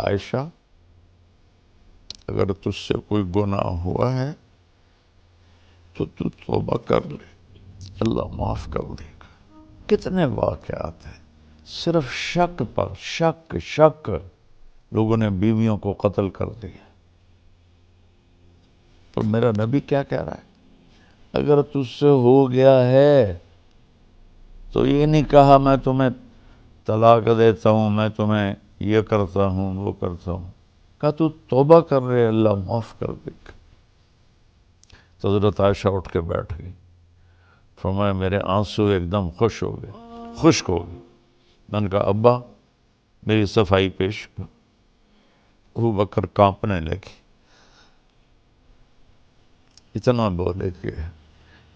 عائشہ اگر تجھ سے کوئی گناہ ہوا ہے تو توبہ کر لے، اللہ معاف کر دے گا۔ کتنے واقعات ہیں صرف شک پر شک لوگوں نے بیویوں کو قتل کر دیا۔ پر میرا نبی کیا کہہ رہا ہے؟ اگر تجھ سے ہو گیا ہے تو یہ نہیں کہا میں تمہیں طلاق دیتا ہوں، میں تمہیں یہ کرتا ہوں وہ کرتا ہوں، کہا تو توبہ کر رہے، اللہ معاف کر دے گا۔ تو حضرت عائشہ اٹھ کے بیٹھ گئی، فرمایا میرے آنسو ایک دم خشک ہو گئے۔ میں نے کہا ابا میری صفائی پیش کر۔ ابو بکر کانپنے لگی، اتنا بولے کہ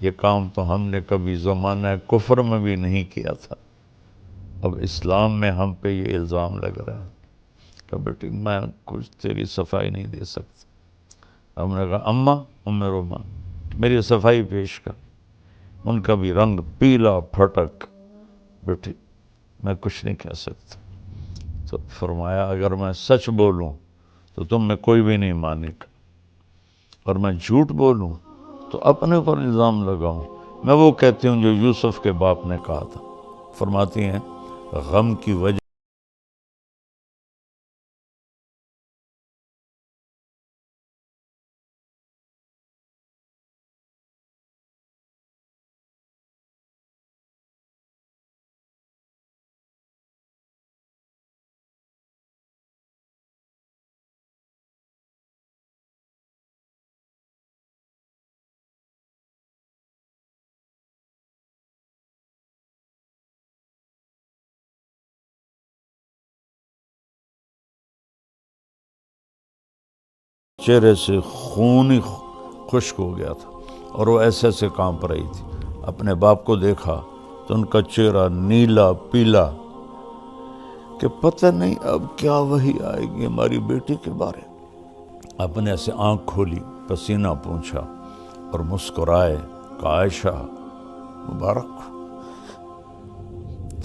یہ کام تو ہم نے کبھی زمانہ کفر میں بھی نہیں کیا تھا، اب اسلام میں ہم پہ یہ الزام لگ رہا ہے کہ بیٹی میں کچھ تیری صفائی نہیں دے سکتا۔ ہم نے کہا اماں ام رومان میری صفائی پیش کر۔ ان کا بھی رنگ پیلا پھٹک، بیٹی میں کچھ نہیں کہہ سکتا۔ تو فرمایا اگر میں سچ بولوں تو تم میں کوئی بھی نہیں مانے گا، اور میں جھوٹ بولوں تو اپنے اوپر الزام لگاؤں، میں وہ کہتی ہوں جو یوسف کے باپ نے کہا تھا۔ فرماتی ہیں غم کی وجہ چہرے سے خون ہی خشک ہو گیا تھا، اور وہ ایسے ایسے کانپ رہی تھی۔ اپنے باپ کو دیکھا تو ان کا چہرہ نیلا پیلا کہ پتہ نہیں اب کیا وحی آئے گی ہماری بیٹی کے بارے۔ اپنے ایسے آنکھ کھولی، پسینہ پونچھا اور مسکرائے کہ عائشہ مبارک ہو،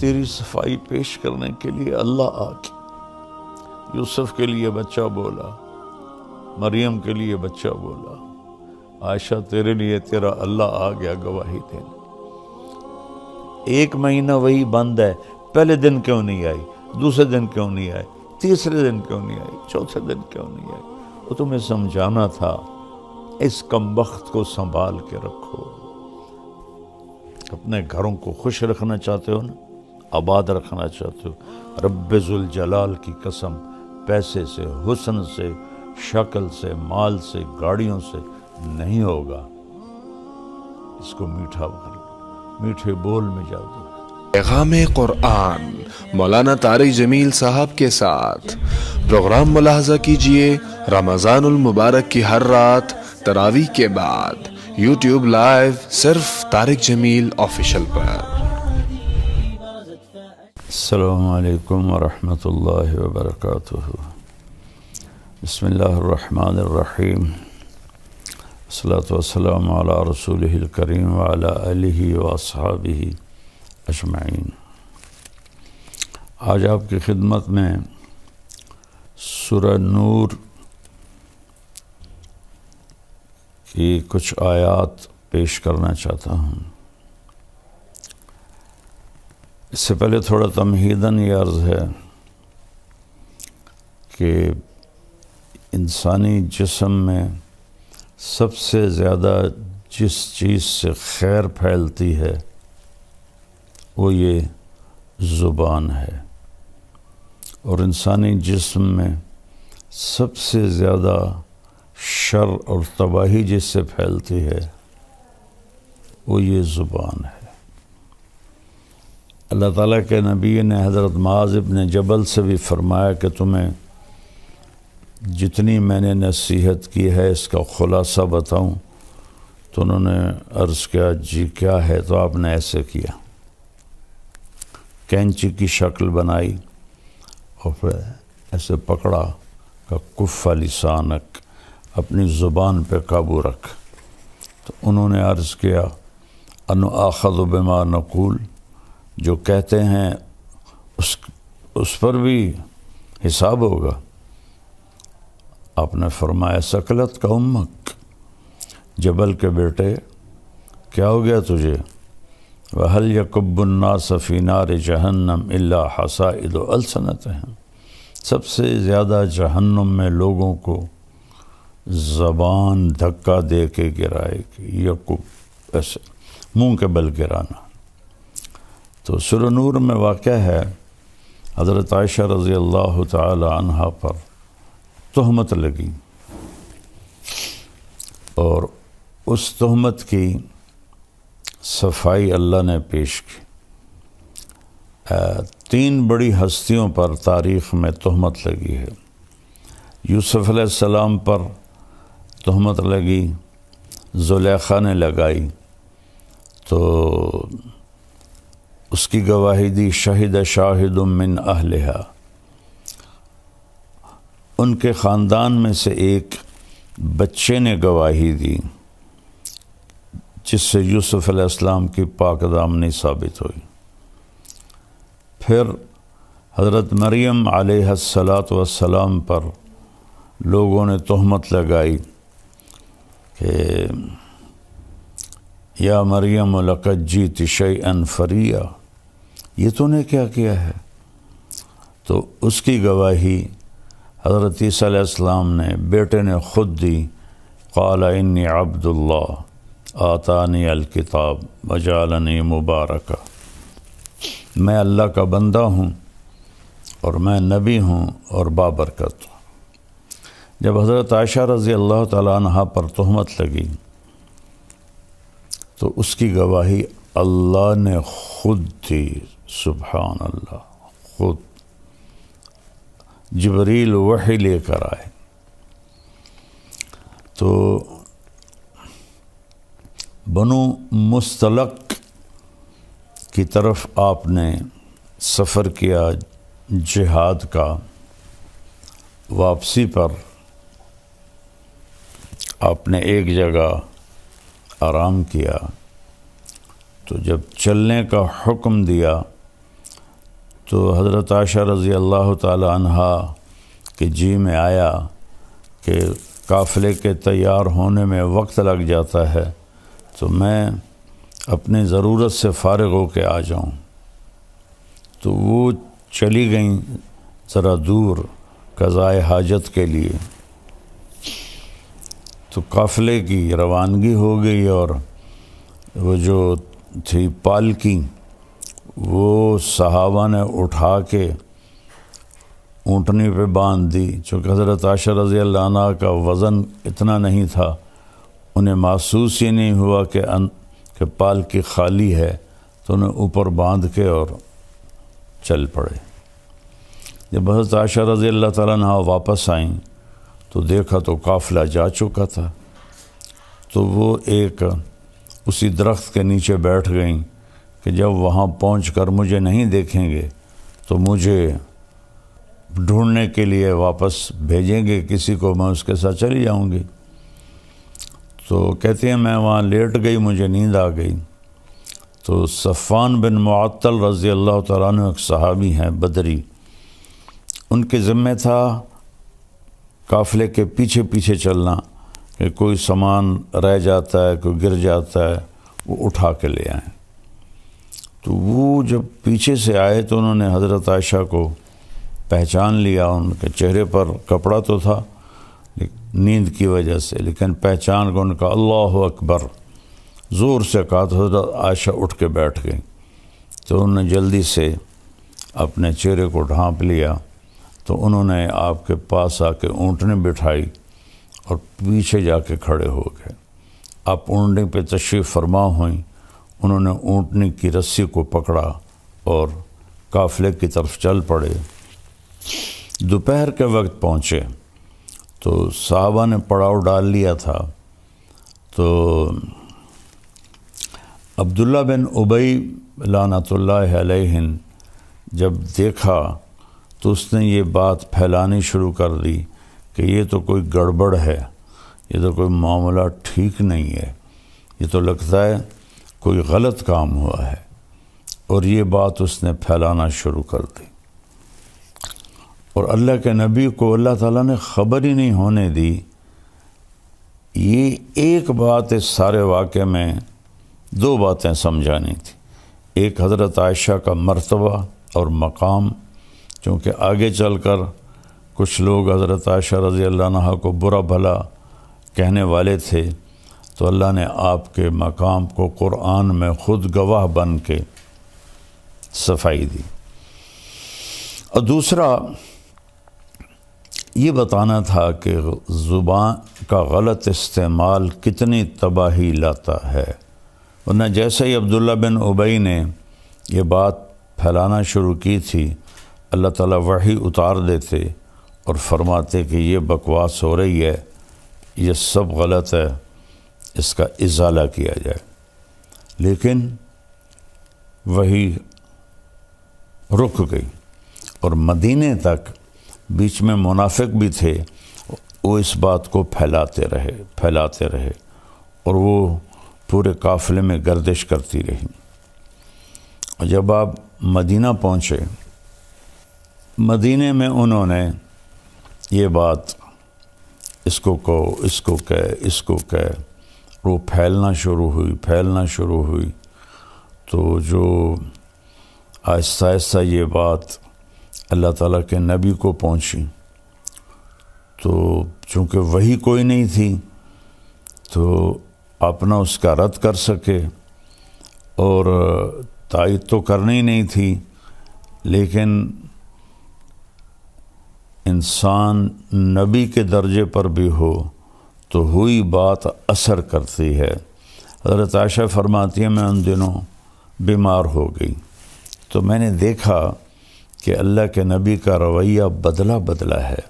تیری صفائی پیش کرنے کے لیے اللہ آ گیا۔ یوسف کے لیے بچہ بولا، مریم کے لیے بچہ بولا، عائشہ تیرے لیے تیرا اللہ آ گیا گواہی دینے۔ 1 مہینہ وہی بند ہے، پہلے دن کیوں نہیں آئی، دوسرے دن کیوں نہیں آئی، تیسرے دن کیوں نہیں آئی، چوتھے دن کیوں نہیں آئی؟ وہ تمہیں سمجھانا تھا اس کم بخت کو سنبھال کے رکھو۔ اپنے گھروں کو خوش رکھنا چاہتے ہو نا، آباد رکھنا چاہتے ہو، رب ذوالجلال کی قسم پیسے سے، حسن سے، شکل سے، مال سے، گاڑیوں سے نہیں ہوگا۔ اس کو میٹھا بھر لو، میٹھے بول میں جادو ہے۔ پیغام قرآن مولانا طارق جمیل صاحب کے ساتھ پروگرام ملاحظہ کیجئے رمضان المبارک کی ہر رات تراویح کے بعد یوٹیوب لائیو صرف طارق جمیل آفیشل پر۔ السلام علیکم ورحمۃ اللہ وبرکاتہ۔ بسم اللہ الرحمن الرحیم، والصلاة والسلام علی رسولہ الکریم وعلی آلہ واصحابہ اجمعین۔ آج آپ کی خدمت میں سورہ نور کی کچھ آیات پیش کرنا چاہتا ہوں۔ اس سے پہلے تھوڑا تمہیداً یہ عرض ہے کہ انسانی جسم میں سب سے زیادہ جس چیز سے خیر پھیلتی ہے وہ یہ زبان ہے، اور انسانی جسم میں سب سے زیادہ شر اور تباہی جس سے پھیلتی ہے وہ یہ زبان ہے۔ اللہ تعالیٰ کے نبی نے حضرت معاذ بن جبل سے بھی فرمایا کہ تمہیں جتنی میں نے نصیحت کی ہے اس کا خلاصہ بتاؤں؟ تو انہوں نے عرض کیا جی کیا ہے؟ تو آپ نے ایسے کیا، کینچی کی شکل بنائی اور پھر ایسے پکڑا کہ کف لسانک، اپنی زبان پہ قابو رکھ۔ تو انہوں نے عرض کیا ان آخذ بما نقول، جو کہتے ہیں اس پر بھی حساب ہوگا؟ آپ نے فرمایا سکلت کا امک، جبل کے بیٹے کیا ہو گیا تجھے؟ وَهَلْ يَكُبُّ النَّاسَ فِي نَارِ جَهَنَّمْ إِلَّا حَصَائِدُ أَلْسِنَتِهِمْ، سب سے زیادہ جہنم میں لوگوں کو زبان دھکا دے کے گرائے گی، یکب ایسے منہ کے بل گرانا۔ تو سورہ نور میں واقع ہے حضرت عائشہ رضی اللہ تعالی عنہا پر تہمت لگی، اور اس تہمت کی صفائی اللہ نے پیش کی۔ 3 بڑی ہستیوں پر تاریخ میں تہمت لگی ہے۔ یوسف علیہ السلام پر تہمت لگی، زلیخا نے لگائی، تو اس کی گواہی دی شہد شاہد من اہلہا، ان کے خاندان میں سے ایک بچے نے گواہی دی جس سے یوسف علیہ السلام کی پاک دامنی ثابت ہوئی۔ پھر حضرت مریم علیہ السلام پر لوگوں نے تہمت لگائی کہ یا مریم لقد جئت شیئا فریا، یہ تو نے کیا کیا ہے؟ تو اس کی گواہی حضرت عیسیٰ علیہ السلام نے بیٹے نے خود دی، قال انی عبد اللہ آتانی الکتاب وجعلنی مبارکا، میں اللہ کا بندہ ہوں اور میں نبی ہوں اور بابرکت ہوں۔ جب حضرت عائشہ رضی اللہ تعالیٰ عنہ پر تہمت لگی تو اس کی گواہی اللہ نے خود دی، سبحان اللہ، خود جبریل وحی لے کر آئے۔ تو بنو مستلق کی طرف آپ نے سفر کیا جہاد کا، واپسی پر آپ نے ایک جگہ آرام کیا، تو جب چلنے کا حکم دیا تو حضرت عائشہ رضی اللہ تعالی عنہا کے جی میں آیا کہ قافلے کے تیار ہونے میں وقت لگ جاتا ہے، تو میں اپنی ضرورت سے فارغ ہو کے آ جاؤں۔ تو وہ چلی گئیں ذرا دور قضائے حاجت کے لیے، تو قافلے کی روانگی ہو گئی، اور وہ جو تھی پالکی وہ صحابہ نے اٹھا کے اونٹنی پہ باندھ دی، چونکہ حضرت عائشہ رضی اللہ عنہ کا وزن اتنا نہیں تھا، انہیں محسوس ہی نہیں ہوا کہ پالکی خالی ہے، تو انہیں اوپر باندھ کے اور چل پڑے۔ جب حضرت عائشہ رضی اللہ تعالیٰ عنہ واپس آئیں تو دیکھا تو قافلہ جا چکا تھا، تو وہ ایک اسی درخت کے نیچے بیٹھ گئیں کہ جب وہاں پہنچ کر مجھے نہیں دیکھیں گے تو مجھے ڈھونڈنے کے لیے واپس بھیجیں گے کسی کو، میں اس کے ساتھ چلی جاؤں گی۔ تو کہتے ہیں میں وہاں لیٹ گئی، مجھے نیند آ گئی، تو صفوان بن معطل رضی اللہ تعالیٰ عنہ ایک صحابی ہیں بدری، ان کے ذمہ تھا قافلے کے پیچھے پیچھے چلنا، کہ کوئی سامان رہ جاتا ہے، کوئی گر جاتا ہے، وہ اٹھا کے لے آئیں۔ تو وہ جب پیچھے سے آئے تو انہوں نے حضرت عائشہ کو پہچان لیا، ان کے چہرے پر کپڑا تو تھا نیند کی وجہ سے، لیکن پہچان کو ان کا اللہ اکبر زور سے کہا تو حضرت عائشہ اٹھ کے بیٹھ گئی، تو انہوں نے جلدی سے اپنے چہرے کو ڈھانپ لیا، تو انہوں نے آپ کے پاس آ کے اونٹنی بٹھائی اور پیچھے جا کے کھڑے ہو گئے۔ آپ اونٹنی پہ تشریف فرما ہوئیں، انہوں نے اونٹنی کی رسی کو پکڑا اور قافلے کی طرف چل پڑے۔ دوپہر کے وقت پہنچے تو صحابہ نے پڑاؤ ڈال لیا تھا، تو عبداللہ بن ابی لعنت اللہ علیہ جب دیکھا تو اس نے یہ بات پھیلانی شروع کر دی کہ یہ تو کوئی گڑبڑ ہے، یہ تو کوئی معاملہ ٹھیک نہیں ہے، یہ تو لگتا ہے کوئی غلط کام ہوا ہے، اور یہ بات اس نے پھیلانا شروع کر دی۔ اور اللہ کے نبی کو اللہ تعالیٰ نے خبر ہی نہیں ہونے دی۔ یہ ایک بات اس سارے واقعے میں دو باتیں سمجھانی تھی۔ ایک حضرت عائشہ کا مرتبہ اور مقام، چونکہ آگے چل کر کچھ لوگ حضرت عائشہ رضی اللہ عنہا کو برا بھلا کہنے والے تھے، تو اللہ نے آپ کے مقام کو قرآن میں خود گواہ بن کے صفائی دی۔ اور دوسرا یہ بتانا تھا کہ زبان کا غلط استعمال کتنی تباہی لاتا ہے، ورنہ جیسے ہی عبداللہ بن ابی نے یہ بات پھیلانا شروع کی تھی، اللہ تعالیٰ وحی اتار دیتے اور فرماتے کہ یہ بکواس ہو رہی ہے، یہ سب غلط ہے، اس کا ازالہ کیا جائے۔ لیکن وہی رک گئی، اور مدینے تک بیچ میں منافق بھی تھے، وہ اس بات کو پھیلاتے رہے اور وہ پورے قافلے میں گردش کرتی رہی۔ اور جب آپ مدینہ پہنچے، مدینے میں انہوں نے یہ بات اس کو کہو، اس کو کہے، وہ پھیلنا شروع ہوئی، تو جو آہستہ آہستہ یہ بات اللہ تعالیٰ کے نبی کو پہنچی، تو چونکہ وہی کوئی نہیں تھی تو آپ نہ اس کا رد کر سکے اور تائید تو کرنی نہیں تھی، لیکن انسان نبی کے درجے پر بھی ہو تو ہوئی بات اثر کرتی ہے۔ حضرت عائشہ فرماتی ہے میں ان دنوں بیمار ہو گئی، تو میں نے دیکھا کہ اللہ کے نبی کا رویہ بدلا ہے۔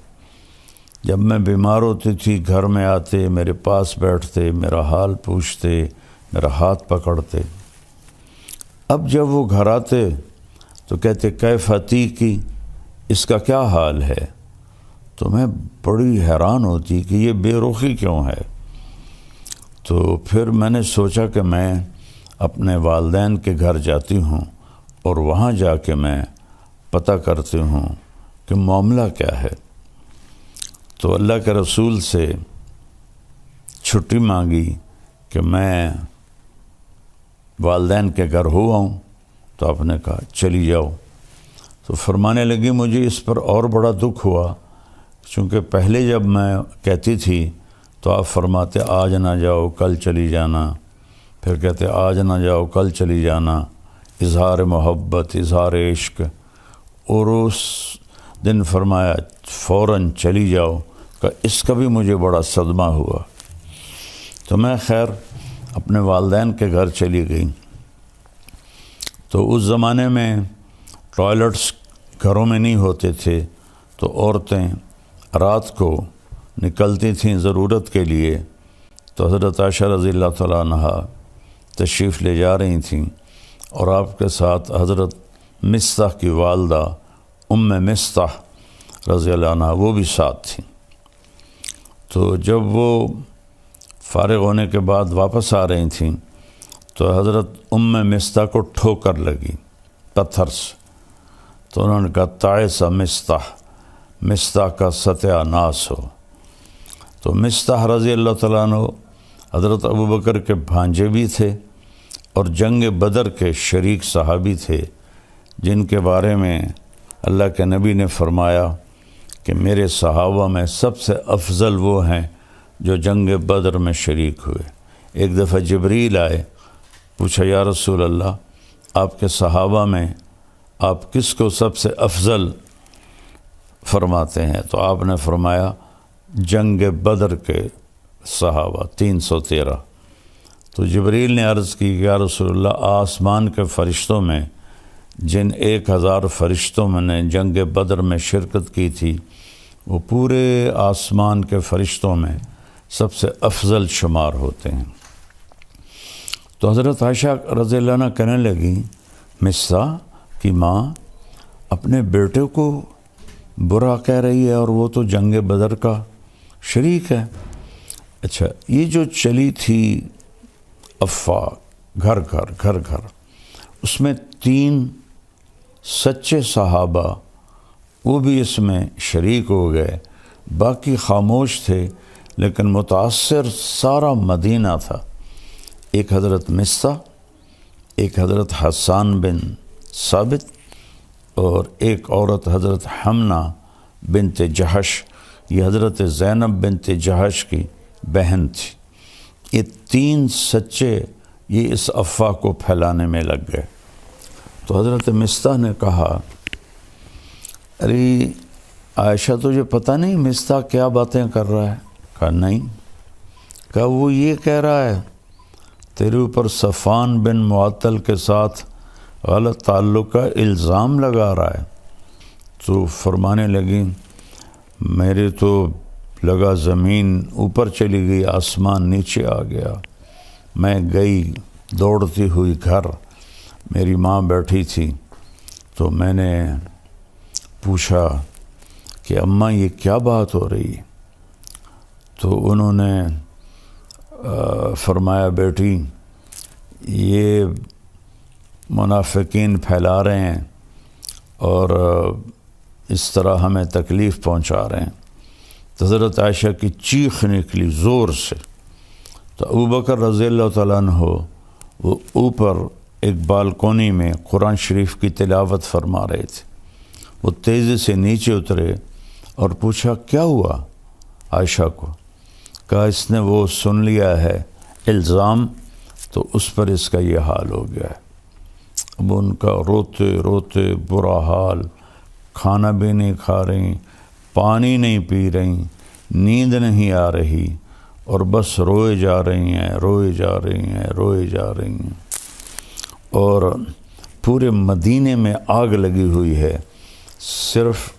جب میں بیمار ہوتی تھی گھر میں آتے، میرے پاس بیٹھتے، میرا حال پوچھتے، میرا ہاتھ پکڑتے۔ اب جب وہ گھر آتے تو کہتے کیف عتیقی، اس کا کیا حال ہے؟ تو میں بڑی حیران ہوتی کہ یہ بے رخی کیوں ہے۔ تو پھر میں نے سوچا کہ میں اپنے والدین کے گھر جاتی ہوں اور وہاں جا کے میں پتہ کرتی ہوں کہ معاملہ کیا ہے۔ تو اللہ کے رسول سے چھٹی مانگی کہ میں والدین کے گھر ہوا ہوں، تو آپ نے کہا چلی جاؤ۔ تو فرمانے لگی مجھے اس پر اور بڑا دکھ ہوا، چونکہ پہلے جب میں کہتی تھی تو آپ فرماتے آج نہ جاؤ کل چلی جانا، پھر کہتے آج نہ جاؤ کل چلی جانا، اظہار محبت، اظہار عشق، اور اس دن فرمایا فوراً چلی جاؤ، کہ اس کا بھی مجھے بڑا صدمہ ہوا۔ تو میں خیر اپنے والدین کے گھر چلی گئی۔ تو اس زمانے میں ٹوائلٹس گھروں میں نہیں ہوتے تھے، تو عورتیں رات کو نکلتی تھیں ضرورت کے لیے، تو حضرت عائشہ رضی اللہ تعالیٰ عنہا تشریف لے جا رہی تھیں، اور آپ کے ساتھ حضرت مصطح کی والدہ ام مصطح رضی اللہ عنہا وہ بھی ساتھ تھیں۔ تو جب وہ فارغ ہونے کے بعد واپس آ رہی تھیں تو حضرت ام مصطح کو ٹھوکر لگی پتھر سے، تو انہوں نے کہا تعس مصطح کا ستیہ ناس ہو۔ تو مصطح رضی اللہ تعالیٰ عنہ حضرت ابوبکر کے بھانجے بھی تھے اور جنگ بدر کے شریک صحابی تھے، جن کے بارے میں اللہ کے نبی نے فرمایا کہ میرے صحابہ میں سب سے افضل وہ ہیں جو جنگ بدر میں شریک ہوئے۔ ایک دفعہ جبریل آئے، پوچھا یا رسول اللہ آپ کے صحابہ میں آپ کس کو سب سے افضل فرماتے ہیں؟ تو آپ نے فرمایا جنگ بدر کے صحابہ 313۔ تو جبریل نے عرض کی کہ یا رسول اللہ آسمان کے فرشتوں میں جن 1000 فرشتوں میں نے جنگ بدر میں شرکت کی تھی، وہ پورے آسمان کے فرشتوں میں سب سے افضل شمار ہوتے ہیں۔ تو حضرت عائشہ رضی اللہ عنہ کہنے لگی مصطح کی ماں اپنے بیٹے کو برا کہہ رہی ہے اور وہ تو جنگ بدر کا شریک ہے۔ اچھا، یہ جو چلی تھی افواہ گھر گھر، اس میں 3 سچے صحابہ وہ بھی اس میں شریک ہو گئے، باقی خاموش تھے، لیکن متاثر سارا مدینہ تھا۔ ایک حضرت مصطح، ایک حضرت حسان بن ثابت، اور ایک عورت حضرت حمنہ بنت جہش، یہ حضرت زینب بنت جہش کی بہن تھی۔ یہ تین سچے یہ اس افواہ کو پھیلانے میں لگ گئے۔ تو حضرت مصطح نے کہا، ارے عائشہ تجھے پتہ نہیں مصطح کیا باتیں کر رہا ہے؟ کہا نہیں۔ کہا وہ یہ کہہ رہا ہے تیرے اوپر صفوان بن معطل کے ساتھ غلط تعلق کا الزام لگا رہا ہے۔ تو فرمانے لگی، میرے تو لگا زمین اوپر چلی گئی، آسمان نیچے آ گیا۔ میں گئی دوڑتی ہوئی گھر، میری ماں بیٹھی تھی، تو میں نے پوچھا کہ اماں یہ کیا بات ہو رہی؟ تو انہوں نے فرمایا، بیٹی یہ منافقین پھیلا رہے ہیں اور اس طرح ہمیں تکلیف پہنچا رہے ہیں۔ تو حضرت عائشہ کی چیخ نکلی زور سے، تو ابوبکر رضی اللہ تعالیٰ عنہ وہ اوپر ایک بالکونی میں قرآن شریف کی تلاوت فرما رہے تھے۔ وہ تیزی سے نیچے اترے اور پوچھا کیا ہوا عائشہ کو؟ کہا اس نے وہ سن لیا ہے الزام، تو اس پر اس کا یہ حال ہو گیا ہے۔ اب ان کا روتے روتے برا حال، کھانا بھی نہیں کھا رہی، پانی نہیں پی رہی، نیند نہیں آ رہی، اور بس روئے جا رہی ہیں، روئے جا رہی ہیں، روئے جا رہی ہیں۔ اور پورے مدینے میں آگ لگی ہوئی ہے، صرف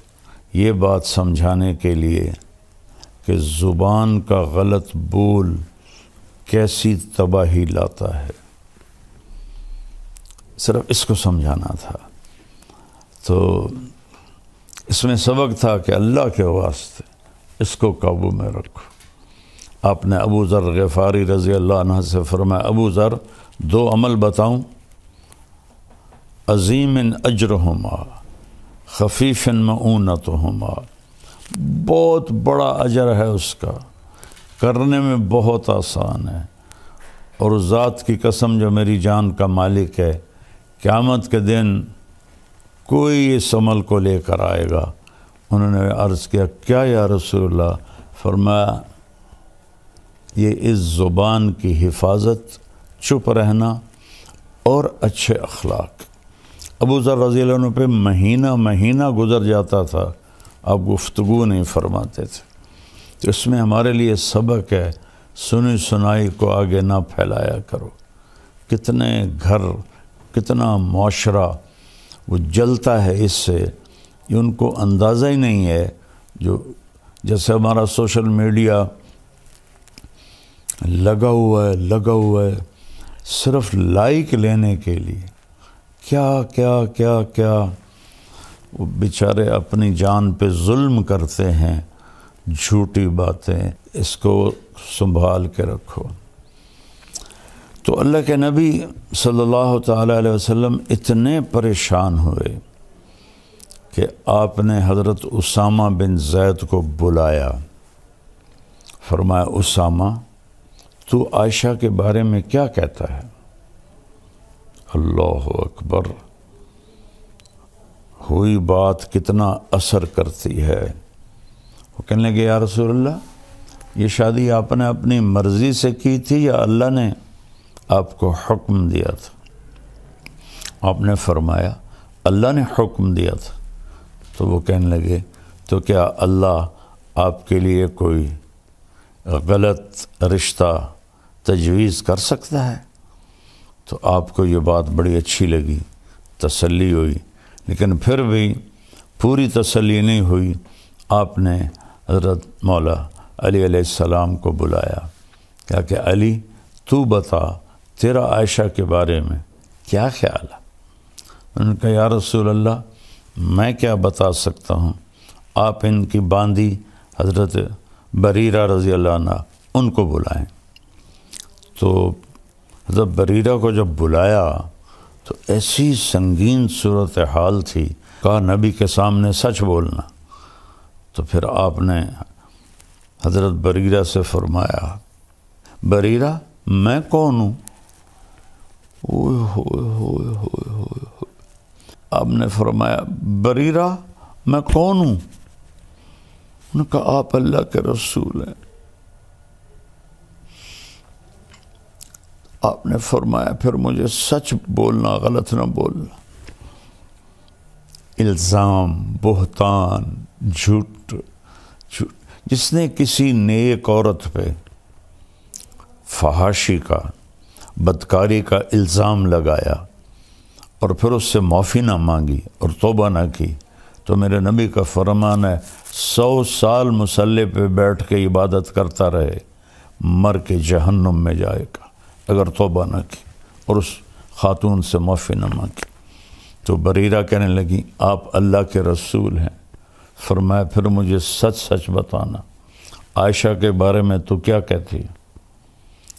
یہ بات سمجھانے کے لیے کہ زبان کا غلط بول کیسی تباہی لاتا ہے، صرف اس کو سمجھانا تھا۔ تو اس میں سبق تھا کہ اللہ کے واسطے اس کو قابو میں رکھو۔ آپ نے ابو ذر غفاری رضی اللہ عنہ سے فرمایا، ابو ذر 2 عمل بتاؤں، عظیم اجرہما خفیف معونتہما، بہت بڑا اجر ہے اس کا، کرنے میں بہت آسان ہے، اور ذات کی قسم جو میری جان کا مالک ہے، قیامت کے دن کوئی اس عمل کو لے کر آئے گا۔ انہوں نے عرض کیا کیا یا رسول اللہ؟ فرمایا یہ اس زبان کی حفاظت، چپ رہنا اور اچھے اخلاق۔ ابو ذر رضی اللہ عنہ پہ مہینہ مہینہ گزر جاتا تھا، آپ گفتگو نہیں فرماتے تھے۔ تو اس میں ہمارے لیے سبق ہے، سنی سنائی کو آگے نہ پھیلایا کرو۔ کتنے گھر، کتنا معاشرہ وہ جلتا ہے اس سے، یہ ان کو اندازہ ہی نہیں ہے۔ جو جیسے ہمارا سوشل میڈیا لگا ہوا ہے صرف لائک لینے کے لیے، کیا کیا کیا کیا وہ بیچارے اپنی جان پہ ظلم کرتے ہیں، جھوٹی باتیں، اس کو سنبھال کے رکھو۔ تو اللہ کے نبی صلی اللہ تعالیٰ علیہ وسلم اتنے پریشان ہوئے کہ آپ نے حضرت اسامہ بن زید کو بلایا، فرمایا اسامہ تو عائشہ کے بارے میں کیا کہتا ہے؟ اللہ اکبر، ہوئی بات کتنا اثر کرتی ہے۔ وہ کہنے لگے یا رسول اللہ یہ شادی آپ نے اپنی مرضی سے کی تھی یا اللہ نے آپ کو حکم دیا تھا؟ آپ نے فرمایا اللہ نے حکم دیا تھا۔ تو وہ کہنے لگے تو کیا اللہ آپ کے لیے کوئی غلط رشتہ تجویز کر سکتا ہے؟ تو آپ کو یہ بات بڑی اچھی لگی، تسلی ہوئی، لیکن پھر بھی پوری تسلی نہیں ہوئی۔ آپ نے حضرت مولا علی علیہ السلام کو بلایا، کہا کہ علی تو بتا تیرا عائشہ کے بارے میں کیا خیال ہے؟ انہوں نے کہا یا رسول اللہ میں کیا بتا سکتا ہوں، آپ ان کی باندی حضرت بریرہ رضی اللہ عنہ ان کو بلائیں۔ تو حضرت بریرہ کو جب بلایا تو ایسی سنگین صورتحال تھی کہا نبی کے سامنے سچ بولنا۔ تو پھر آپ نے حضرت بریرہ سے فرمایا بریرہ میں کون ہوں؟ اوئے ہوئے ہوئے ہوئے ہوئے ہوئے۔ آپ نے فرمایا بریرہ میں کون ہوں؟ انہوں نے کہا آپ اللہ کے رسول ہیں۔ آپ نے فرمایا پھر مجھے سچ بولنا، غلط نہ بولنا۔ الزام، بہتان، جھوٹ، جس نے کسی نیک عورت پہ فحاشی کا، بدکاری کا الزام لگایا اور پھر اس سے معافی نہ مانگی اور توبہ نہ کی، تو میرے نبی کا فرمان ہے 100 سال مصلی پہ بیٹھ کے عبادت کرتا رہے، مر کے جہنم میں جائے گا اگر توبہ نہ کی اور اس خاتون سے معافی نہ مانگی۔ تو بریرہ کہنے لگی آپ اللہ کے رسول ہیں۔ فرمایا پھر مجھے سچ سچ بتانا، عائشہ کے بارے میں تو کیا کہتی ہے؟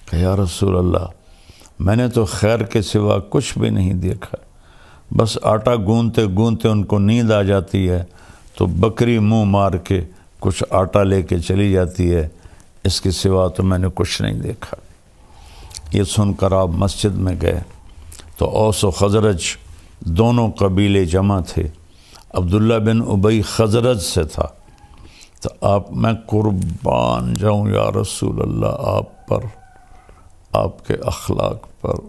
کہ یا رسول اللہ میں نے تو خیر کے سوا کچھ بھی نہیں دیکھا، بس آٹا گوندتے گوندتے ان کو نیند آ جاتی ہے تو بکری منہ مار کے کچھ آٹا لے کے چلی جاتی ہے، اس کے سوا تو میں نے کچھ نہیں دیکھا۔ یہ سن کر آپ مسجد میں گئے تو اوس و خزرج دونوں قبیلے جمع تھے۔ عبداللہ بن ابی خزرج سے تھا۔ تو آپ میں قربان جاؤں یا رسول اللہ آپ پر، آپ کے اخلاق پر،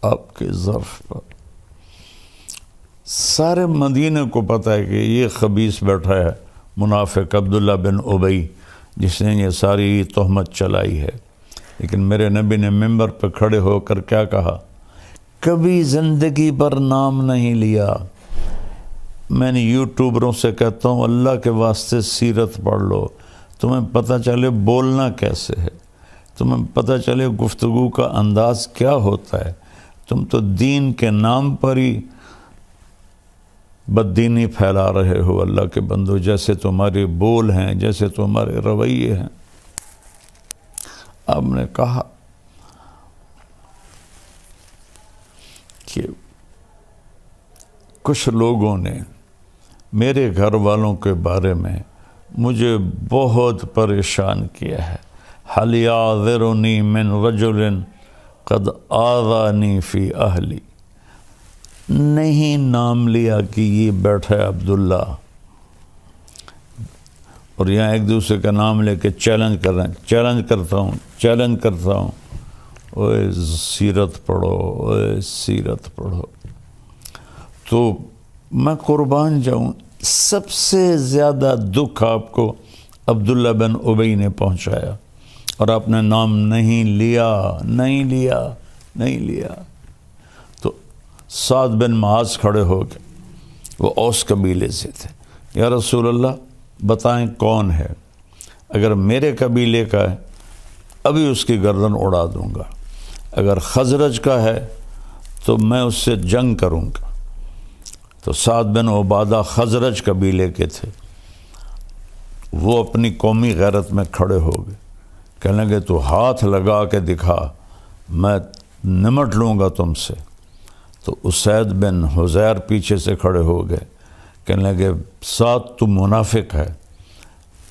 آپ کے ظرف پر۔ سارے مدینے کو پتہ ہے کہ یہ خبیث بیٹھا ہے منافق عبداللہ بن ابی جس نے یہ ساری تہمت چلائی ہے، لیکن میرے نبی نے ممبر پہ کھڑے ہو کر کیا کہا؟ کبھی زندگی پر نام نہیں لیا۔ میں نے یوٹیوبروں سے کہتا ہوں اللہ کے واسطے سیرت پڑھ لو، تمہیں پتہ چلے بولنا کیسے ہے، تمہیں پتہ چلے گفتگو کا انداز کیا ہوتا ہے۔ تم تو دین کے نام پر ہی بددینی پھیلا رہے ہو اللہ کے بندو، جیسے تمہارے بول ہیں، جیسے تمہارے رویے ہیں۔ آپ نے کہا کہ کچھ لوگوں نے میرے گھر والوں کے بارے میں مجھے بہت پریشان کیا ہے۔ حَلْ يَعْذِرُنِي مِنْ رَجُلٍ قَدْ آذَانِي فِي أَهْلِي۔ نہیں نام لیا کہ یہ بیٹھا ہے عبداللہ، اور یہاں ایک دوسرے کا نام لے کے چیلنج کر رہے ہیں، چیلنج کرتا ہوں، چیلنج کرتا ہوں۔ اوے سیرت پڑھو، اوے سیرت پڑھو۔ تو میں قربان جاؤں، سب سے زیادہ دکھ آپ کو عبداللہ بن ابی نے پہنچایا، اور آپ نے نام نہیں لیا، نہیں لیا، نہیں لیا۔ تو سعد بن معاذ کھڑے ہو گئے، وہ اوس قبیلے سے تھے۔ یا رسول اللہ بتائیں کون ہے؟ اگر میرے قبیلے کا ہے ابھی اس کی گردن اڑا دوں گا، اگر خزرج کا ہے تو میں اس سے جنگ کروں گا۔ تو سعد بن عبادہ خزرج قبیلے کے تھے، وہ اپنی قومی غیرت میں کھڑے ہو گئے، کہنے لگے تو ہاتھ لگا کے دکھا، میں نمٹ لوں گا تم سے۔ تو اسید بن حزیر پیچھے سے کھڑے ہو گئے، کہنے لگے سعد تو منافق ہے،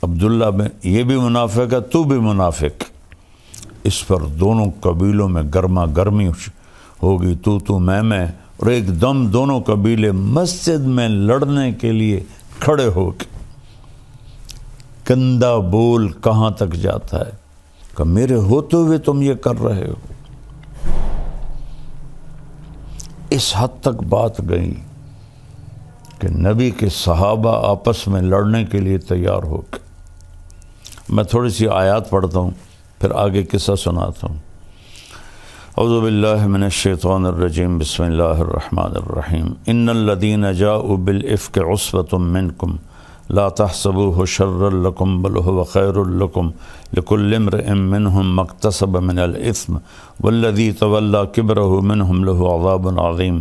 عبداللہ بن یہ بھی منافق ہے، تو بھی منافق۔ اس پر دونوں قبیلوں میں گرما گرمی ہوگی، تو میں، اور ایک دم دونوں قبیلے مسجد میں لڑنے کے لیے کھڑے ہو کے۔ گندا بول کہاں تک جاتا ہے کہ میرے ہوتے ہوئے تم یہ کر رہے ہو۔ اس حد تک بات گئی کہ نبی کے صحابہ آپس میں لڑنے کے لیے تیار ہو گئے۔ میں تھوڑی سی آیات پڑھتا ہوں پھر آگے قصہ سناتا ہوں۔ اعوذ باللہ من الشیطان الرجیم، بسم اللہ الرحمن الرحیم۔ ان الذین جاؤوا بالافک عصبۃ منکم لا تحسبوه شرا لکم بل هو خیر لکم لکل امرئ منهم ما اکتسب من الاثم والذی تولى کبرہ منهم له عذاب عظیم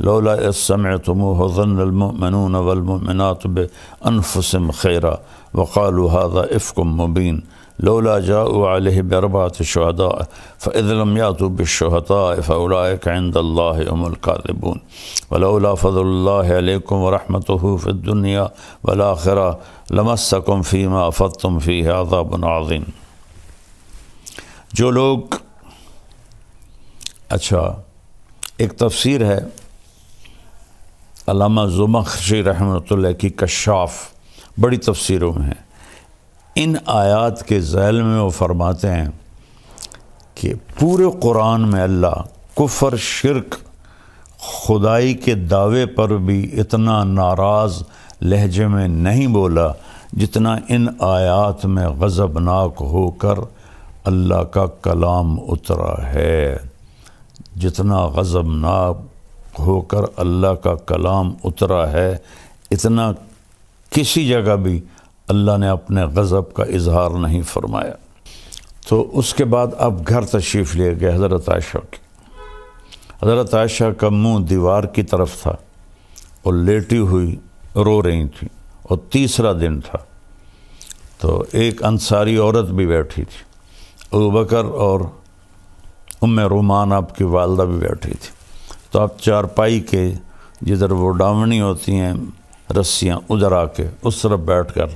لولا اذ سمعتموه ظن المؤمنون والمؤمنات بانفسهم خیرا وقالوا هذا إفك مبين لولا جاءوا عليه بأربعة شهداء فإذ لم يأتوا بالشهداء فأولئك عند الله هم الكاذبون ولولا فضل الله عليكم ورحمته في الدنيا والآخرة لمسكم فيما أفضتم فيه عذاب عظيم. جو لوگ اچھا ایک تفسیر ہے علامہ زمخشری رحمۃ اللہ کی کشاف، بڑی تفسیروں میں ہے. ان آیات کے ذیل میں وہ فرماتے ہیں کہ پورے قرآن میں اللہ کفر، شرک، خدائی کے دعوے پر بھی اتنا ناراض لہجے میں نہیں بولا جتنا ان آیات میں غضبناک ہو کر اللہ کا کلام اترا ہے. جتنا غضبناک ہو کر اللہ کا کلام اترا ہے، اتنا کسی جگہ بھی اللہ نے اپنے غضب کا اظہار نہیں فرمایا. تو اس کے بعد اب گھر تشریف لے گئے حضرت عائشہ کے. حضرت عائشہ کا منہ دیوار کی طرف تھا اور لیٹی ہوئی رو رہی تھیں، اور تیسرا دن تھا. تو ایک انصاری عورت بھی بیٹھی تھی، ابوبکر اور ام رومان آپ کی والدہ بھی بیٹھی تھی. تو آپ چارپائی کے جدھر وہ ڈاونی ہوتی ہیں رسیاں، ادھر آ کے اس طرف بیٹھ کر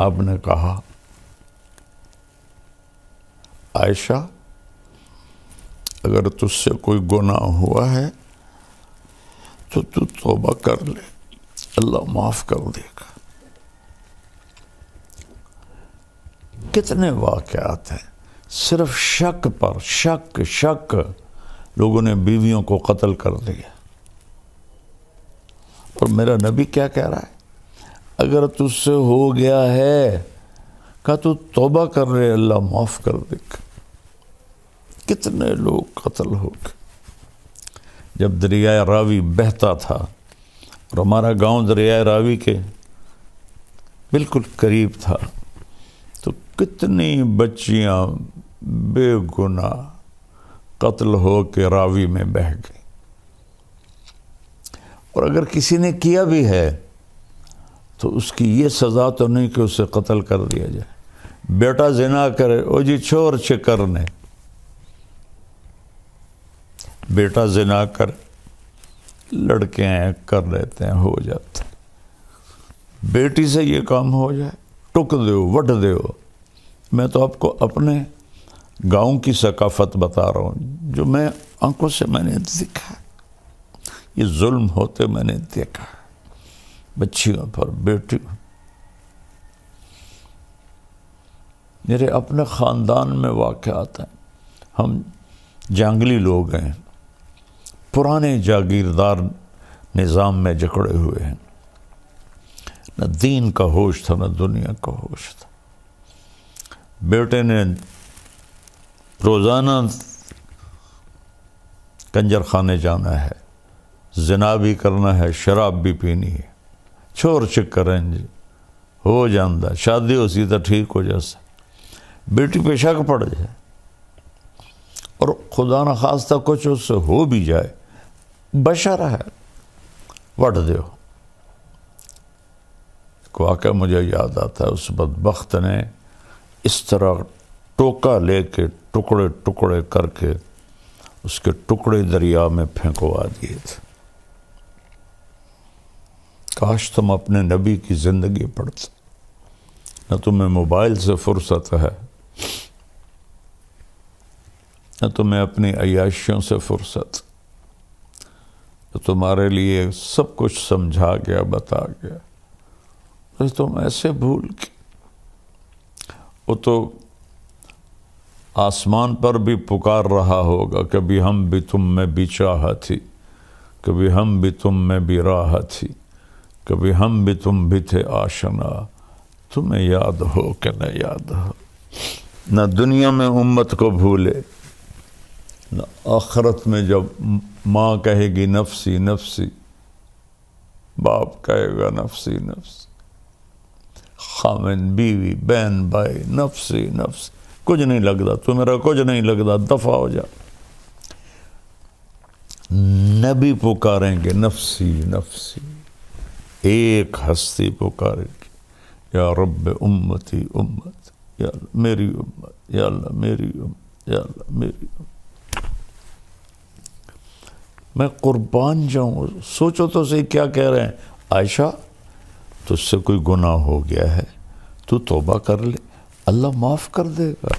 آپ نے کہا، عائشہ اگر تجھ سے کوئی گناہ ہوا ہے تو توبہ کر لے، اللہ معاف کر دے گا. کتنے واقعات ہیں صرف شک پر شک لوگوں نے بیویوں کو قتل کر دیا. اور میرا نبی کیا کہہ رہا ہے، اگر تجھ سے ہو گیا ہے کہ تو توبہ کر رہے، اللہ معاف کر دے گا. کتنے لوگ قتل ہو گئے. جب دریائے راوی بہتا تھا، اور ہمارا گاؤں دریائے راوی کے بالکل قریب تھا، تو کتنی بچیاں بے گناہ قتل ہو کے راوی میں بہہ گئی. اور اگر کسی نے کیا بھی ہے تو اس کی یہ سزا تو نہیں کہ اسے قتل کر دیا جائے. بیٹا زنا کرے، او جی چھوڑ کرنے، بیٹا زنا کر، لڑکے ہیں کر لیتے ہیں، ہو جاتے. بیٹی سے یہ کام ہو جائے، ٹک دیو، وٹ دیو. میں تو آپ کو اپنے گاؤں کی ثقافت بتا رہا ہوں، جو میں آنکھوں سے میں نے دیکھا، یہ ظلم ہوتے میں نے دیکھا بچیوں پر، بیٹیوں. میرے اپنے خاندان میں واقعات ہیں. ہم جنگلی لوگ ہیں، پرانے جاگیردار نظام میں جکڑے ہوئے ہیں. نہ دین کا ہوش تھا، نہ دنیا کا ہوش تھا. بیٹے نے روزانہ کنجر خانے جانا ہے، زنا بھی کرنا ہے، شراب بھی پینی ہے. چھوڑ کریں جی، ہو جاندہ شادی ہو سی تو ٹھیک ہو جیسا. بیٹی پہ شک پڑ جائے اور خدا نخواستہ کچھ اس سے ہو بھی جائے، بشر ہے، وٹ دیو. واقعہ مجھے یاد آتا ہے، اس بدبخت نے اس طرح ٹوکا لے کے ٹکڑے ٹکڑے کر کے اس کے ٹکڑے دریا میں پھینکوا دیے تھے. کاش تم اپنے نبی کی زندگی پڑھتے. نہ تمہیں موبائل سے فرصت ہے، نہ تمہیں اپنی عیاشیوں سے فرصت. تو تمہارے لیے سب کچھ سمجھا گیا، بتا گیا، تو تم ایسے بھول کے. وہ تو آسمان پر بھی پکار رہا ہوگا، کبھی ہم بھی تم میں بھی چاہ تھی، کبھی ہم بھی تم میں بھی راہ تھی، کبھی ہم بھی تم بھی تھے آشنا. تمہیں یاد ہو کہ نہ یاد ہو. نہ دنیا میں امت کو بھولے، نہ آخرت میں جب ماں کہے گی نفسی نفسی، باپ کہے گا نفسی نفسی، خامن بیوی بہن بھائی نفسی نفسی. کچھ نہیں لگتا تو میرا، کچھ نہیں لگتا، دفع ہو جا. نبی پکاریں گے نفسی نفسی. ایک ہستی پکارے گی، یا رب امتی امت، یا اللہ میری امت، یا اللہ میری امت، یا اللہ میری امت۔ میں قربان جاؤں۔ سوچو تو صحیح کیا کہہ رہے ہیں، عائشہ تجھ سے کوئی گناہ ہو گیا ہے تو توبہ کر لے، اللہ معاف کر دے گا۔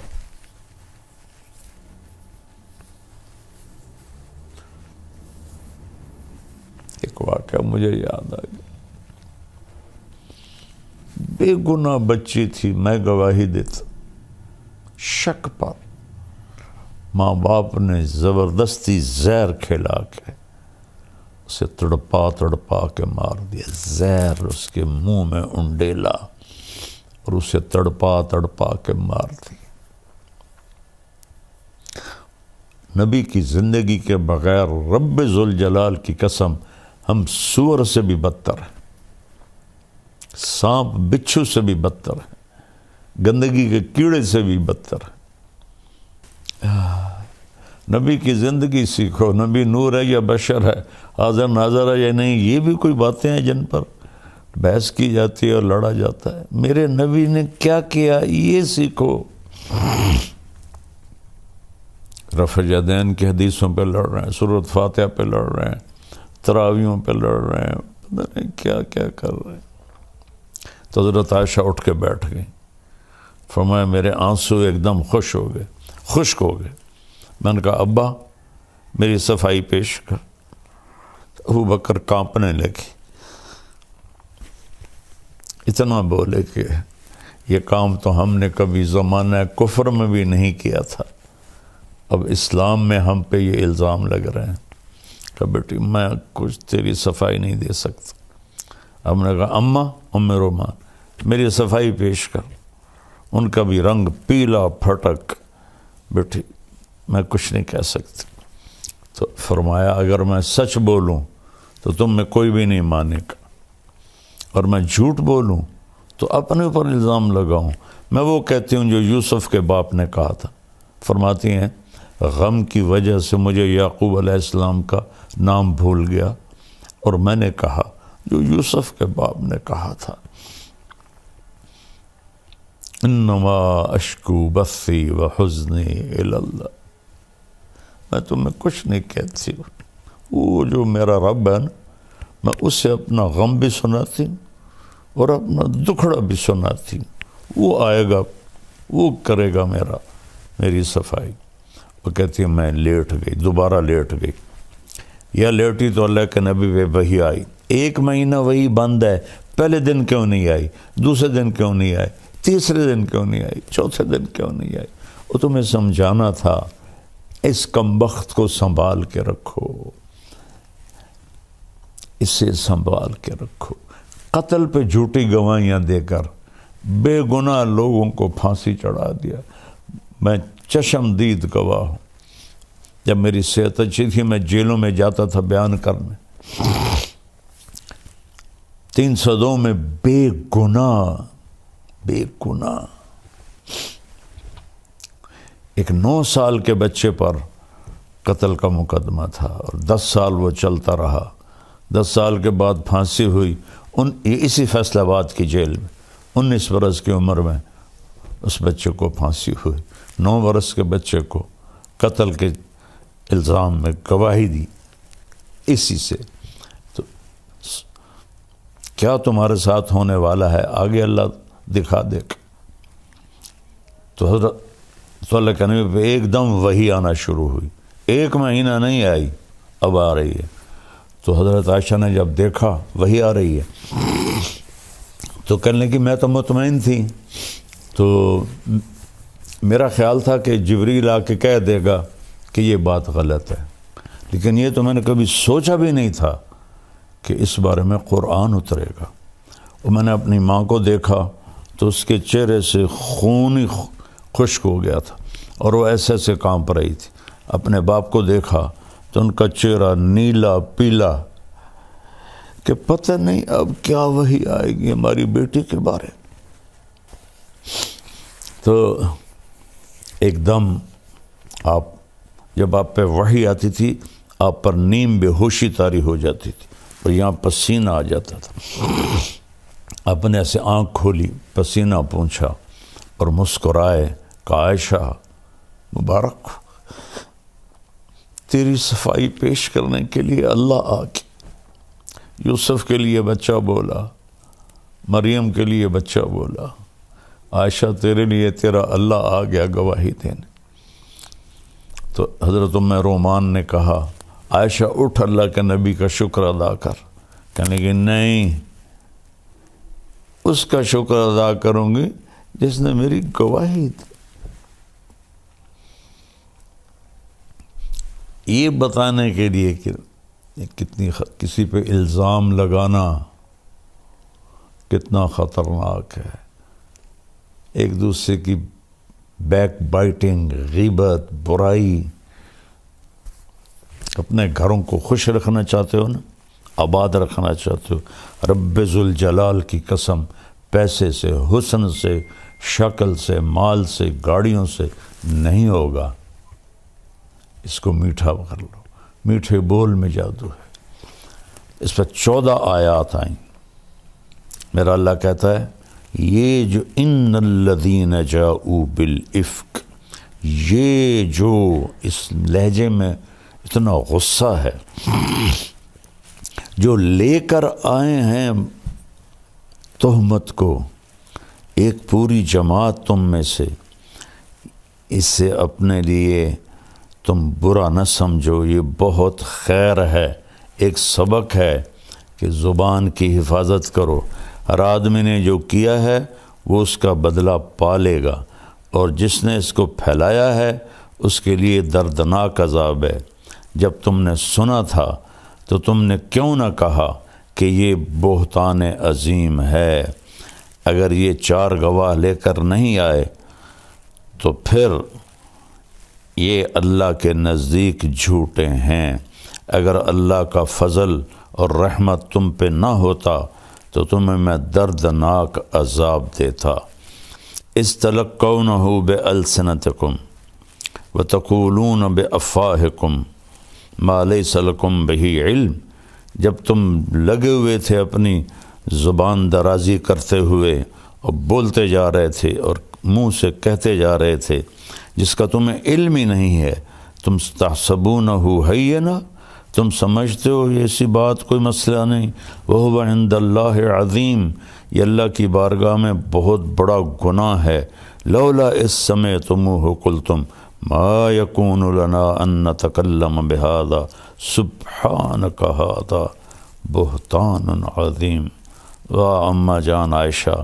ایک واقعہ مجھے یاد آ گیا، بے گناہ بچی تھی، میں گواہی دیتا، شک پر ماں باپ نے زبردستی زہر کھلا کے اسے تڑپا تڑپا کے مار دیا، زہر اس کے منہ میں انڈیلا اور اسے تڑپا تڑپا کے مار دیا۔ نبی کی زندگی کے بغیر رب ذوالجلال کی قسم ہم سور سے بھی بدتر ہیں، سانپ بچھو سے بھی بدتر ہیں، گندگی کے کیڑے سے بھی بدتر ہیں۔ نبی کی زندگی سیکھو، نبی نور ہے یا بشر ہے، حاضر ناظر ہے یا نہیں، یہ بھی کوئی باتیں ہیں جن پر بحث کی جاتی ہے اور لڑا جاتا ہے۔ میرے نبی نے کیا کیا یہ سیکھو۔ رفع الیدین کی حدیثوں پہ لڑ رہے ہیں، سورۃ فاتحہ پہ لڑ رہے ہیں، تراویحوں پہ لڑ رہے ہیں، پتہ نہیں کیا کیا کر رہے ہیں۔ تو حضرت عائشہ اٹھ کے بیٹھ گئی، فرمایا میرے آنسو ایک دم خشک ہو گئے۔ میں نے کہا ابا میری صفائی پیش کر۔ ابو بکر کانپنے لگے، اتنا بولے کہ یہ کام تو ہم نے کبھی زمانہ کفر میں بھی نہیں کیا تھا، اب اسلام میں ہم پہ یہ الزام لگ رہے ہیں کہ بیٹی میں کچھ تیری صفائی نہیں دے سکتا۔ ہم نے کہا اماں ام رومان میری صفائی پیش کر۔ ان کا بھی رنگ پیلا پھٹک، بیٹی میں کچھ نہیں کہہ سکتی۔ تو فرمایا اگر میں سچ بولوں تو تم میں کوئی بھی نہیں مانے گا، اور میں جھوٹ بولوں تو اپنے اوپر الزام لگاؤں۔ میں وہ کہتی ہوں جو یوسف کے باپ نے کہا تھا۔ فرماتی ہیں غم کی وجہ سے مجھے یعقوب علیہ السلام کا نام بھول گیا، اور میں نے کہا جو یوسف کے باپ نے کہا تھا، انما اشکو بثی وحزنی الی اللہ۔ میں تمہیں کچھ نہیں کہتی، وہ جو میرا رب ہے نا، میں اسے اپنا غم بھی سناتی ہوں اور اپنا دکھڑا بھی سناتی ہوں، وہ آئے گا، وہ کرے گا میری صفائی۔ وہ کہتی ہے میں لیٹ گئی، دوبارہ لیٹ گئی، یا لیٹی تو اللہ کے نبی پہ وحی آئی، 1 مہینہ وہی بند ہے، پہلے دن کیوں نہیں آئی، دوسرے دن کیوں نہیں آئی، تیسرے دن کیوں نہیں آئی، چوتھے دن کیوں نہیں آئی۔ وہ تمہیں سمجھانا تھا اس کمبخت کو سنبھال کے رکھو، اسے سنبھال کے رکھو۔ قتل پہ جھوٹی گواہیاں دے کر بے گناہ لوگوں کو پھانسی چڑھا دیا۔ میں چشم دید گواہ ہوں، جب میری صحت اچھی تھی میں جیلوں میں جاتا تھا بیان کرنے، 302 میں بے گناہ ایک 9 سال کے بچے پر قتل کا مقدمہ تھا، اور 10 سال وہ چلتا رہا۔ 10 سال کے بعد پھانسی ہوئی اسی فیصل آباد کی جیل میں، 19 برس کی عمر میں اس بچے کو پھانسی ہوئی۔ 9 برس کے بچے کو قتل کے الزام میں گواہی دی اسی سے۔ تو کیا تمہارے ساتھ ہونے والا ہے آگے اللہ دکھا دے گا۔ تو حضرت صلی اللہ علیہ وسلم پہ ایک دم وحی آنا شروع ہوئی، 1 مہینہ نہیں آئی، اب آ رہی ہے۔ تو حضرت عائشہ نے جب دیکھا وحی آ رہی ہے تو کہنے لگی میں تو مطمئن تھی، تو میرا خیال تھا کہ جبریل آ کے کہہ دے گا کہ یہ بات غلط ہے، لیکن یہ تو میں نے کبھی سوچا بھی نہیں تھا کہ اس بارے میں قرآن اترے گا۔ اور میں نے اپنی ماں کو دیکھا تو اس کے چہرے سے خون ہی خشک ہو گیا تھا، اور وہ ایسے ایسے کانپ رہی تھی۔ اپنے باپ کو دیکھا تو ان کا چہرہ نیلا پیلا کہ پتہ نہیں اب کیا وحی آئے گی ہماری بیٹی کے بارے۔ تو ایک دم جب آپ پہ وحی آتی تھی آپ پر نیم بے ہوشی طاری ہو جاتی تھی، اور یہاں پسینہ آ جاتا تھا۔ اپنے سے آنکھ کھولی، پسینہ پونچھا اور مسکرائے کہ عائشہ مبارک تیری صفائی پیش کرنے کے لیے اللہ آ کے یوسف کے لیے بچہ بولا، مریم کے لیے بچہ بولا، عائشہ تیرے لیے تیرا اللہ آ گیا گواہی دینے۔ تو حضرت ام رومان نے کہا عائشہ اٹھ اللہ کے نبی کا شکر ادا کر، کہنے کہ نہیں، اس کا شکر ادا کروں گی جس نے میری گواہی دی۔ یہ بتانے کے لیے کہ کتنی کسی پہ الزام لگانا کتنا خطرناک ہے، ایک دوسرے کی بیک بائٹنگ، غیبت، برائی۔ اپنے گھروں کو خوش رکھنا چاہتے ہو نا، آباد رکھنا چاہتے ہو، رب ذوالجلال کی قسم، پیسے سے، حسن سے، شکل سے، مال سے، گاڑیوں سے نہیں ہوگا۔ اس کو میٹھا کر لو، میٹھے بول میں جادو ہے۔ اس پر 14 آیات آئیں۔ میرا اللہ کہتا ہے یہ جو ان الذین جاؤوا بالافک، یہ جو، اس لہجے میں اتنا غصہ ہے، جو لے کر آئے ہیں تہمت کو، ایک پوری جماعت تم میں سے، اس سے اپنے لیے تم برا نہ سمجھو، یہ بہت خیر ہے، ایک سبق ہے کہ زبان کی حفاظت کرو۔ ہر آدمی نے جو کیا ہے وہ اس کا بدلہ پالے گا، اور جس نے اس کو پھیلایا ہے اس کے لیے دردناک عذاب ہے۔ جب تم نے سنا تھا تو تم نے کیوں نہ کہا کہ یہ بہتان عظیم ہے؟ اگر یہ 4 گواہ لے کر نہیں آئے تو پھر یہ اللہ کے نزدیک جھوٹے ہیں۔ اگر اللہ کا فضل اور رحمت تم پہ نہ ہوتا تو تمہیں میں دردناک عذاب دیتا۔ استلقونہ بألسنتکم وتقولون بأفواہکم ما لیس لکم بہ علم، جب تم لگے ہوئے تھے اپنی زبان درازی کرتے ہوئے اور بولتے جا رہے تھے اور منہ سے کہتے جا رہے تھے جس کا تمہیں علم ہی نہیں ہے، تم تحسبونہ ہینا، تم سمجھتے ہو یہ ایسی بات کوئی مسئلہ نہیں، وہو عند اللہ عظیم، یہ اللہ کی بارگاہ میں بہت بڑا گناہ ہے۔ لولا اذ سمعتموہ قلتم ما یکون لنا ان نتکلم بہذا سبحانک ھذا بہتان عظیم۔ واہ اماں جان عائشہ،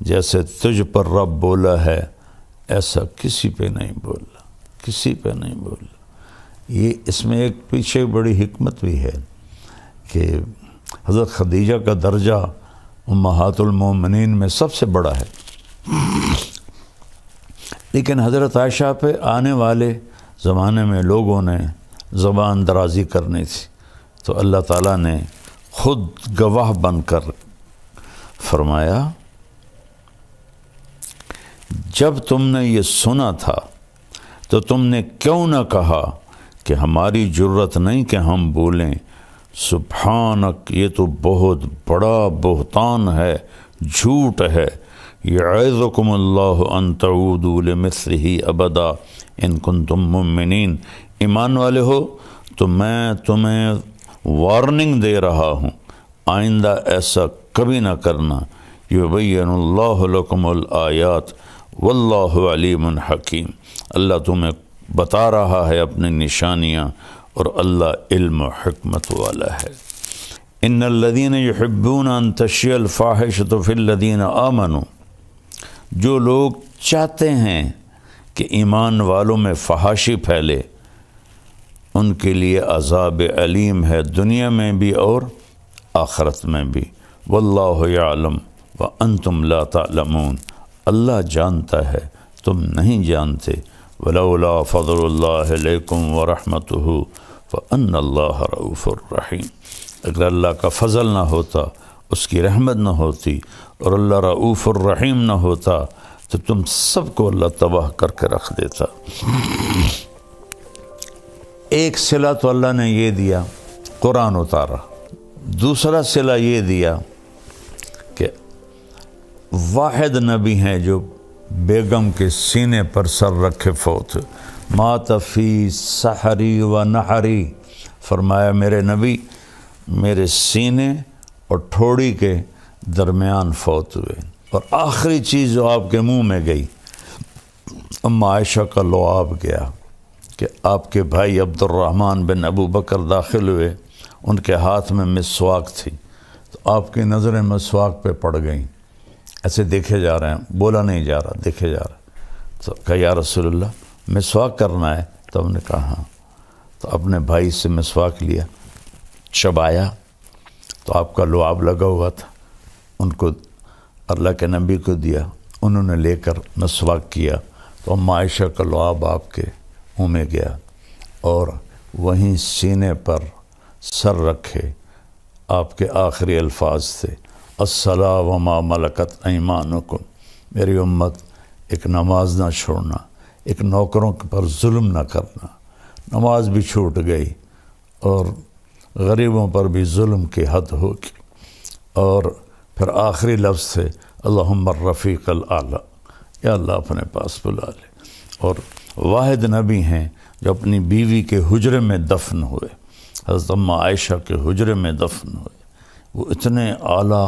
جیسے تجھ پر رب بولا ہے ایسا کسی پہ نہیں بولا، کسی پہ نہیں بولا۔ یہ اس میں ایک پیچھے بڑی حکمت بھی ہے کہ حضرت خدیجہ کا درجہ امہات المومنین میں سب سے بڑا ہے، لیکن حضرت عائشہ پہ آنے والے زمانے میں لوگوں نے زبان درازی کرنی تھی، تو اللہ تعالیٰ نے خود گواہ بن کر فرمایا جب تم نے یہ سنا تھا تو تم نے کیوں نہ کہا کہ ہماری جرت نہیں کہ ہم بولیں، سبحانک، یہ تو بہت بڑا بہتان ہے، جھوٹ ہے۔ یعظکم اللہ ان تعودوا لمثلہ ابدا ان کنتم مؤمنین، ایمان والے ہو تو میں تمہیں وارننگ دے رہا ہوں، آئندہ ایسا کبھی نہ کرنا۔ یبین اللہ لکم الآیات واللہ علیم حکیم، اللہ تمہیں بتا رہا ہے اپنی نشانیاں اور اللہ علم و حکمت والا ہے۔ ان الذین یحبون ان تشیع الفاحشۃ فی الذین آمنوا، جو لوگ چاہتے ہیں کہ ایمان والوں میں فحاشی پھیلے، ان کے لیے عذاب علیم ہے، دنیا میں بھی اور آخرت میں بھی۔ واللہ یعلم وانتم لا تعلمون، اللہ جانتا ہے تم نہیں جانتے۔ ولولا فضل اللہ علیکم ورحمتہ فان اللہ رؤوف الرحیم، اگر اللہ کا فضل نہ ہوتا، اس کی رحمت نہ ہوتی اور اللہ رؤوف الرحیم نہ ہوتا تو تم سب کو اللہ تباہ کر کے رکھ دیتا۔ ایک صلہ تو اللہ نے یہ دیا، قرآن اتارا، دوسرا صلہ یہ دیا کہ واحد نبی ہیں جو بیگم کے سینے پر سر رکھے فوت ہوئے۔ مات فی سحری و نحری، فرمایا میرے نبی میرے سینے اور ٹھوڑی کے درمیان فوت ہوئے۔ اور آخری چیز جو آپ کے منہ میں گئی، اما عائشہ کا لعاب گیا کہ آپ کے بھائی عبد الرحمن بن ابو بکر داخل ہوئے، ان کے ہاتھ میں مسواک تھی، تو آپ کی نظریں مسواک پہ پڑ گئیں، ایسے دیکھے جا رہے ہیں، بولا نہیں جا رہا، دیکھے جا رہا۔ تو کہا یا رسول اللہ مسواک کرنا ہے؟ تو ہم نے کہا ہاں۔ تو اپنے بھائی سے مسواک لیا، چبایا، تو آپ کا لعاب لگا ہوا تھا، ان کو اللہ کے نبی کو دیا، انہوں نے لے کر مسواک کیا، تو اما عائشہ کا لعاب آپ کے منہ میں گیا، اور وہیں سینے پر سر رکھے آپ کے آخری الفاظ تھے، الصلاۃ وما ملکت ایمانکم، میری امت ایک نماز نہ چھوڑنا، ایک نوکروں پر ظلم نہ کرنا۔ نماز بھی چھوٹ گئی اور غریبوں پر بھی ظلم کی حد ہوگی، اور پھر آخری لفظ تھے اللہم الرفیق الاعلیٰ، یا اللہ اپنے پاس بلا لے۔ اور واحد نبی ہیں جو اپنی بیوی کے حجرے میں دفن ہوئے، حضرت اما عائشہ کے حجرے میں دفن ہوئے۔ وہ اتنے اعلیٰ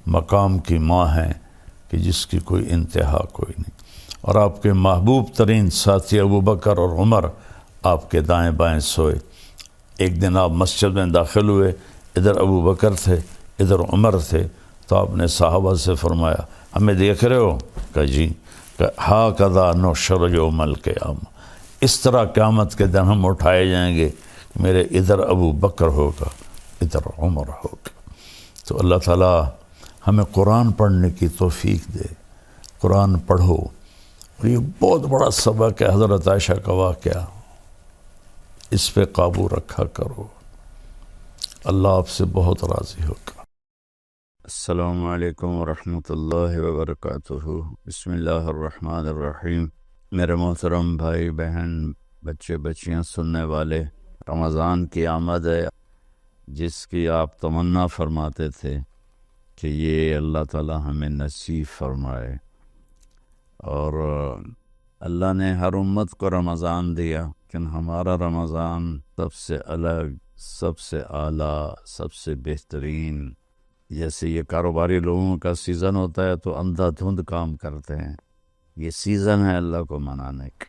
مقام کی ماں ہیں کہ جس کی کوئی انتہا کوئی نہیں۔ اور آپ کے محبوب ترین ساتھی ابو بکر اور عمر آپ کے دائیں بائیں سوئے۔ ایک دن آپ مسجد میں داخل ہوئے، ادھر ابو بکر تھے، ادھر عمر تھے، تو آپ نے صحابہ سے فرمایا ہمیں دیکھ رہے ہو؟ کہا جی۔ ہاکذا نحشر یوم القیامہ، اس طرح قیامت کے دن ہم اٹھائے جائیں گے، میرے ادھر ابو بکر ہوگا، ادھر عمر ہوگا۔ تو اللہ تعالیٰ ہمیں قرآن پڑھنے کی توفیق دے، قرآن پڑھو۔ اور یہ بہت بڑا سبق ہے حضرت عائشہ کا واقعہ، اس پہ قابو رکھا کرو، اللہ آپ سے بہت راضی ہوگا۔ السلام علیکم ورحمۃ اللہ وبرکاتہ۔ بسم اللہ الرحمن الرحیم۔ میرے محترم بھائی بہن، بچے بچیاں، سننے والے، رمضان کی آمد ہے جس کی آپ تمنا فرماتے تھے کہ یہ اللہ تعالی ہمیں نصیب فرمائے۔ اور اللہ نے ہر امت کو رمضان دیا، لیکن ہمارا رمضان سب سے الگ، سب سے اعلیٰ، سب سے بہترین۔ جیسے یہ کاروباری لوگوں کا سیزن ہوتا ہے تو اندھا دھند کام کرتے ہیں، یہ سیزن ہے اللہ کو منانے کا۔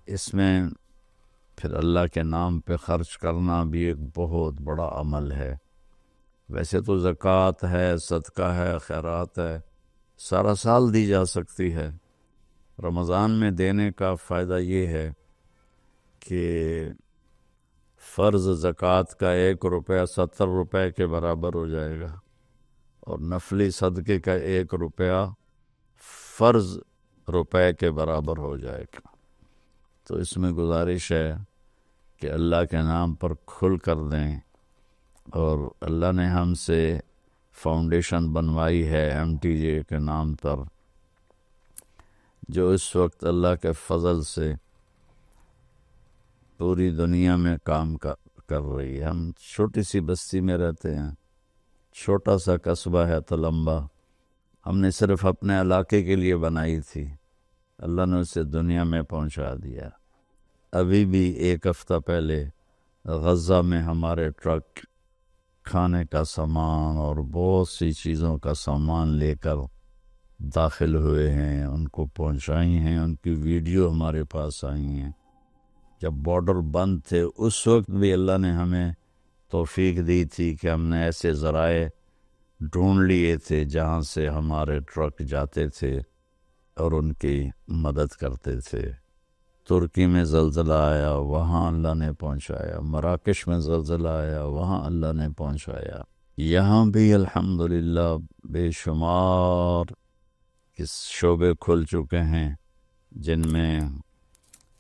اس میں پھر اللہ کے نام پہ خرچ کرنا بھی ایک بہت بڑا عمل ہے۔ ویسے تو زکوٰۃ ہے، صدقہ ہے، خیرات ہے، سارا سال دی جا سکتی ہے۔ رمضان میں دینے کا فائدہ یہ ہے کہ فرض زکوٰۃ کا 1 روپیہ 70 روپے کے برابر ہو جائے گا، اور نفلی صدقے کا 1 روپیہ فرض روپے کے برابر ہو جائے گا۔ تو اس میں گزارش ہے کہ اللہ کے نام پر کھل کر دیں، اور اللہ نے ہم سے فاؤنڈیشن بنوائی ہے MTJ کے نام پر، جو اس وقت اللہ کے فضل سے پوری دنیا میں کام کر رہی ہے۔ ہم چھوٹی سی بستی میں رہتے ہیں، چھوٹا سا قصبہ ہے تلمبا، ہم نے صرف اپنے علاقے کے لیے بنائی تھی، اللہ نے اسے دنیا میں پہنچا دیا۔ ابھی بھی 1 ہفتہ پہلے غزہ میں ہمارے ٹرک کھانے کا سامان اور بہت سی چیزوں کا سامان لے کر داخل ہوئے ہیں، ان کو پہنچائی ہیں، ان کی ویڈیو ہمارے پاس آئی ہیں۔ جب بارڈر بند تھے اس وقت بھی اللہ نے ہمیں توفیق دی تھی کہ ہم نے ایسے ذرائع ڈھونڈ لیے تھے جہاں سے ہمارے ٹرک جاتے تھے اور ان کی مدد کرتے تھے۔ ترکی میں زلزلہ آیا، وہاں اللہ نے پہنچایا، مراکش میں زلزلہ آیا، وہاں اللہ نے پہنچایا۔ یہاں بھی الحمدللہ بے شمار اس شعبے کھل چکے ہیں جن میں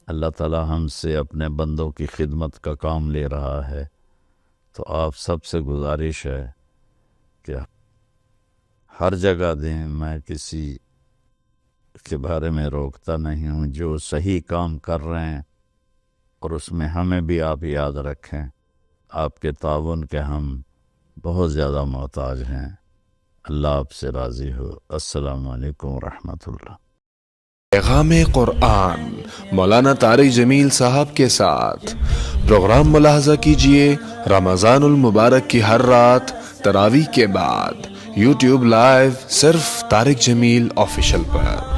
اللہ تعالی ہم سے اپنے بندوں کی خدمت کا کام لے رہا ہے۔ تو آپ سب سے گزارش ہے کہ ہر جگہ دیں، میں کسی کے بارے میں روکتا نہیں ہوں، جو صحیح کام کر رہے ہیں اور اس میں ہمیں بھی آپ یاد رکھیں، آپ کے تعاون کے ہم بہت زیادہ محتاج ہیں۔ اللہ آپ سے راضی ہو۔ السلام علیکم ورحمۃ اللہ۔ پیغام قرآن مولانا طارق جمیل صاحب کے ساتھ پروگرام ملاحظہ کیجئے رمضان المبارک کی ہر رات تراویح کے بعد یوٹیوب لائیو صرف طارق جمیل آفیشل پر۔